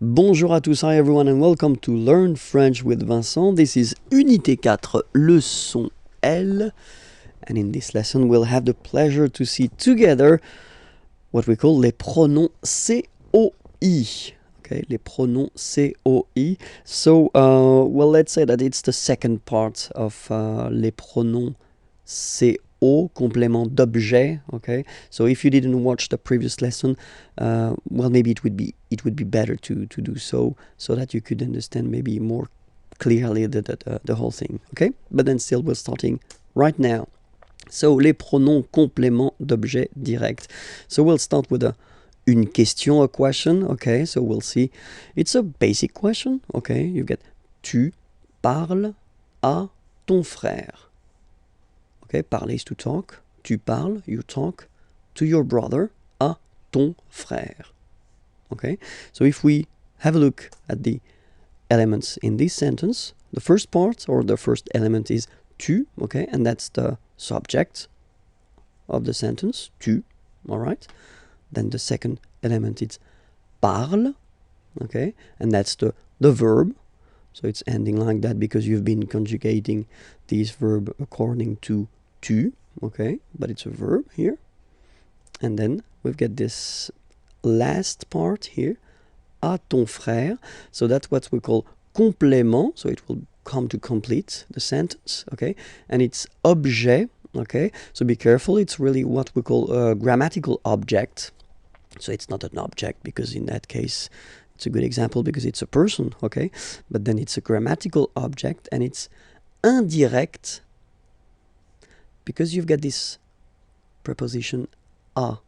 Bonjour à tous, hi everyone and welcome to Learn French with Vincent. This is Unité 4, Leçon L. And in this lesson we'll have the pleasure to see together what we call les pronoms COI. Okay, les pronoms COI. So, let's say that it's the second part of les pronoms CO, complément d'objet. Okay, so if you didn't watch the previous lesson, maybe it would be better to do so that you could understand maybe more clearly the whole thing. Okay, but then still we're starting right now. So les pronoms complément d'objet direct. So we'll start with une question, a question. Okay, so we'll see. It's a basic question. Okay, you get tu parles à ton frère. Okay, parler is to talk. Tu parles, you talk to your brother, à ton frère. Okay, so if we have a look at the elements in this sentence, the first part or the first element is tu, okay, and that's the subject of the sentence, tu, all right. Then the second element is parle, okay, and that's the verb. So it's ending like that because you've been conjugating this verb according to tu, okay, but it's a verb here. And then we've got this last part here, à ton frère. So that's what we call complément. So it will come to complete the sentence, okay? And it's objet, okay? So be careful, it's really what we call a grammatical object. So it's not an object because in that case, it's a good example because it's a person, okay? But then it's a grammatical object and it's indirect because you've got this preposition à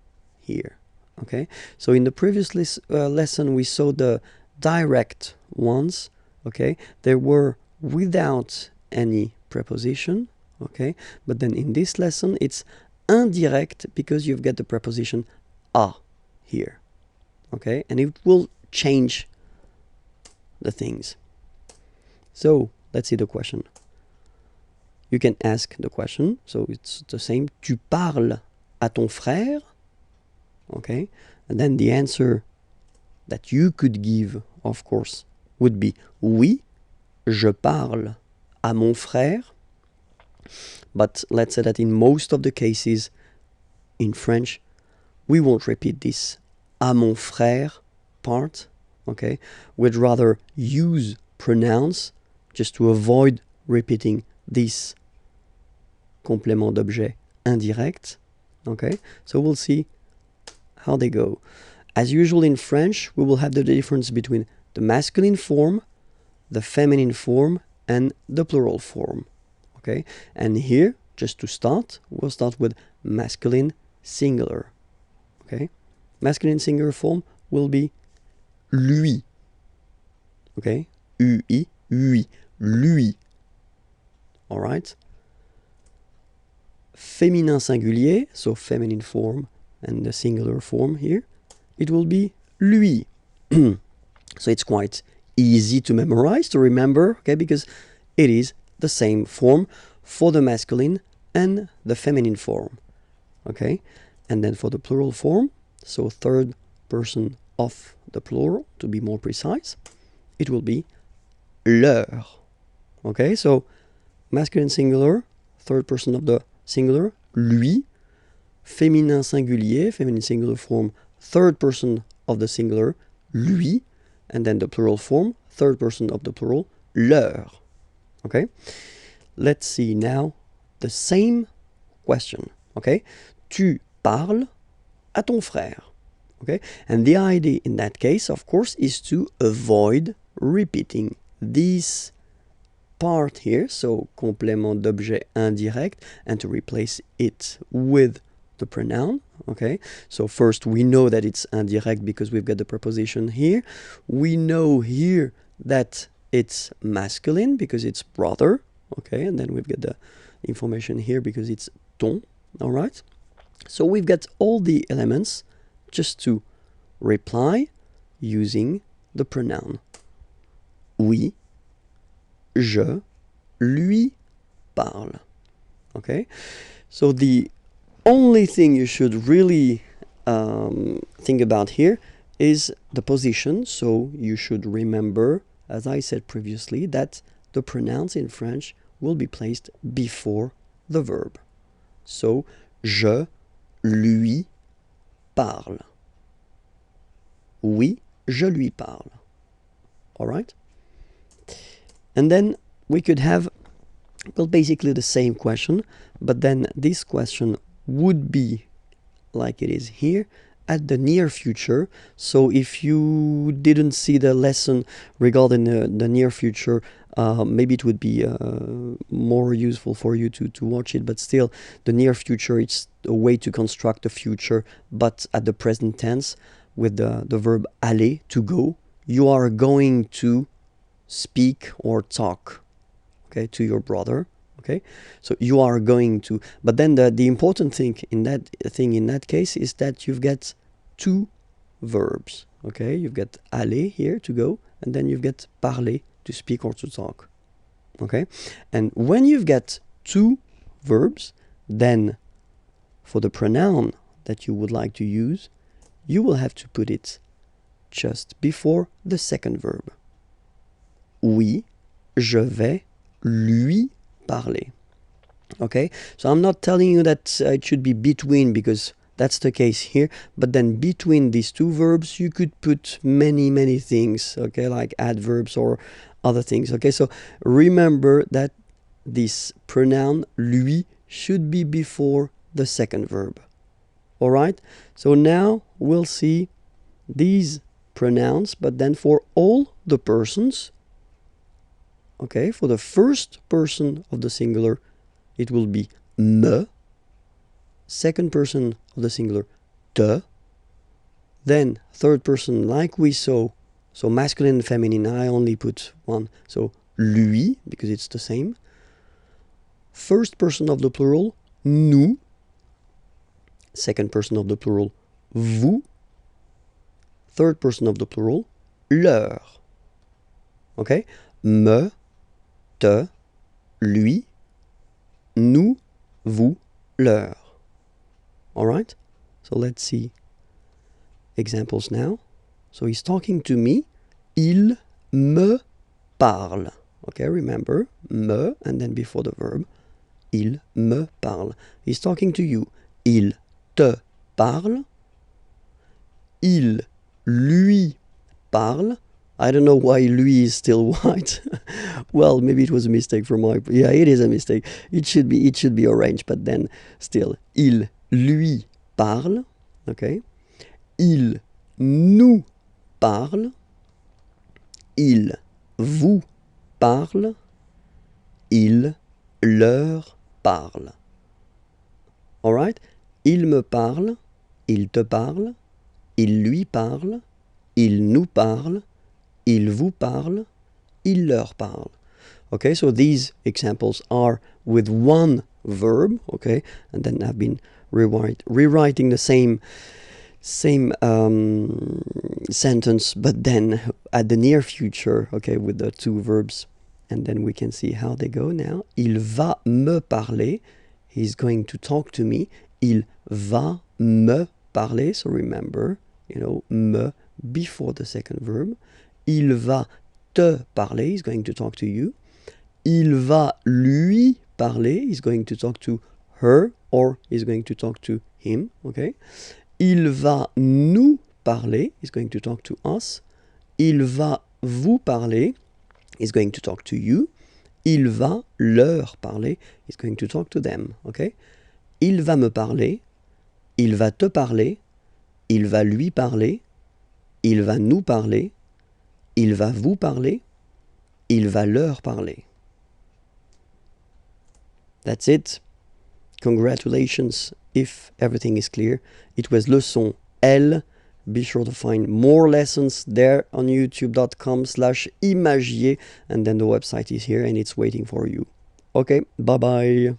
here, okay? So in the previous lesson, we saw the direct ones, okay? They were without any preposition, okay? But then in this lesson, it's indirect because you've got the preposition à here, okay? And it will change the things. So let's see the question. You can ask the question, so it's the same. Tu parles à ton frère, okay? And then the answer that you could give, of course, would be oui, je parle à mon frère. But let's say that in most of the cases in French, we won't repeat this à mon frère part, okay? We'd rather use pronouns just to avoid repeating this complément d'objet indirect, okay? So we'll see how they go. As usual in French, we will have the difference between the masculine form, the feminine form, and the plural form, okay? And here, just to start, we'll start with masculine singular, okay? Masculine singular form will be lui, okay? UI, lui, all right? Féminin singulier, so feminine form and the singular form here, it will be lui. So it's quite easy to memorize, to remember, okay, because it is the same form for the masculine and the feminine form, okay? And then for the plural form, so third person of the plural, to be more precise, it will be leur, okay? So masculine singular, third person of the singular, lui, féminin singulier, feminine singular form, third person of the singular, lui, and then the plural form, third person of the plural, leur, okay? Let's see now the same question, okay? Tu parles à ton frère, okay? And the idea in that case, of course, is to avoid repeating this part here, so complément d'objet indirect, and to replace it with the pronoun, okay? So first we know that it's indirect because we've got the preposition here. We know here that it's masculine because it's brother, okay? And then we've got the information here because it's ton, all right? So we've got all the elements just to reply using the pronoun. Oui, je lui parle, okay? So the only thing you should really think about here is the position, so you should remember, as I said previously, that the pronouns in French will be placed before the verb. So, je lui parle. Oui, je lui parle. All right? And then we could have, well, basically the same question, but then this question would be like it is here at the near future. So if you didn't see the lesson regarding the near future, maybe it would be more useful for you to watch it, but still the near future, it's a way to construct the future, but at the present tense with the verb aller, to go. You are going to speak or talk, okay, to your brother. Okay, so you are going to, but then the important thing in that case is that you've got two verbs. Okay, you've got aller here, to go, and then you've got parler, to speak or to talk. Okay, and when you've got two verbs, then for the pronoun that you would like to use, you will have to put it just before the second verb. Oui, je vais lui parler. Okay, so I'm not telling you that it should be between, because that's the case here, but then between these two verbs you could put many things, okay, like adverbs or other things. Okay, so remember that this pronoun lui should be before the second verb. All right, so now we'll see these pronouns, but then for all the persons. Okay, for the first person of the singular, it will be me. Second person of the singular, te. Then third person, like we saw, so masculine and feminine, I only put one, so lui, because it's the same. First person of the plural, nous. Second person of the plural, vous. Third person of the plural, leur. Okay, me, te, lui, nous, vous, leur. All right? So let's see examples now. So he's talking to me. Il me parle. Okay, remember, me, and then before the verb, il me parle. He's talking to you. Il te parle. Il lui parle. I don't know why lui is still white. Well, maybe it was a mistake from my... Yeah, it is a mistake. It should be orange, but then still. Il lui parle. Okay. Il nous parle. Il vous parle. Il leur parle. All right? Il me parle. Il te parle. Il lui parle. Il nous parle. Il vous parle, il leur parle. Okay, so these examples are with one verb, okay, and then I've been rewriting the same sentence, but then at the near future, okay, with the two verbs, and then we can see how they go now. Il va me parler, he's going to talk to me. Il va me parler, so remember, me before the second verb. Il va te parler, he's going to talk to you. Il va lui parler, he's going to talk to her, or he's going to talk to him, okay? Il va nous parler, he's going to talk to us. Il va vous parler, he's going to talk to you. Il va leur parler, he's going to talk to them, okay? Il va me parler, il va te parler, il va lui parler, il va nous parler, il va vous parler, il va leur parler. That's it. Congratulations if everything is clear. It was Leçon L. Be sure to find more lessons there on youtube.com/imagier, and then the website is here and it's waiting for you. Okay, bye bye.